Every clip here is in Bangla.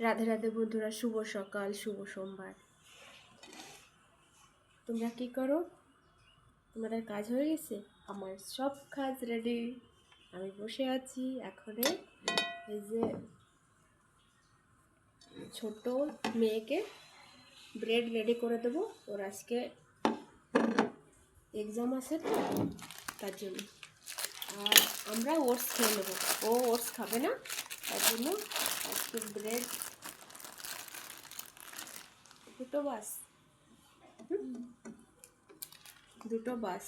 রাধে রাধে বন্ধুরা, শুভ সকাল, শুভ সোমবার। তোমরা কি করো? তোমাদের কাজ হয়ে গেছে? আমার সব কাজ রেডি। আমি বসে আছি এখনে। এই যে ছোট মেয়েকে ব্রেড রেডি করে দেবো, ওর আজকে এক্সাম আছে তো, তার জন্য। আর আমরা ওটস খেয়ে নেবো, ও ওটস খাবে না, তার জন্য আজকে ব্রেড দুটো বাস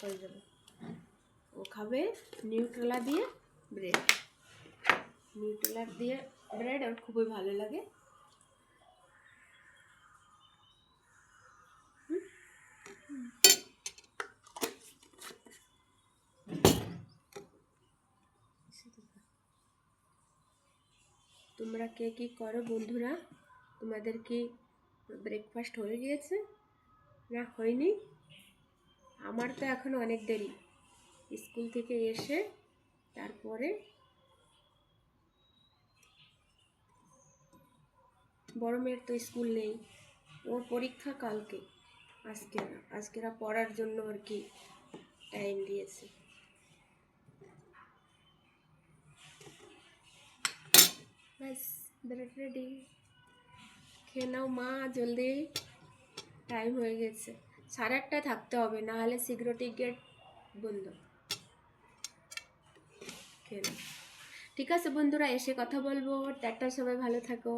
হয়ে যাবে। ও খাবে নিউট্রেলা দিয়ে ব্রেড। নিউট্রেলা দিয়ে ব্রেড ওর খুবই ভালো লাগে। তোমরা কে কি করো বন্ধুরা? তোমাদের কি ব্রেকফাস্ট হয়ে গিয়েছে না হয়নি? আমার তো এখন অনেক দেরি। স্কুল থেকে এসে তারপরে বড় মেয়ের তো স্কুল নেই, ওর পরীক্ষা কালকে, আজকেরা পড়ার জন্য আর কি টাইম দিয়েছে। ব্যাস, ব্রেড রেডি, খেয়ে নাও মা জলদি, টাইম হয়ে গেছে। 8:30 থাকতে হবে, না হলে সিকিউরিটি গেট বন্ধ। খেয়ে নাও। ঠিক আছে বন্ধুরা, এসে কথা বলবো। টাটা, সবাই ভালো থাকো।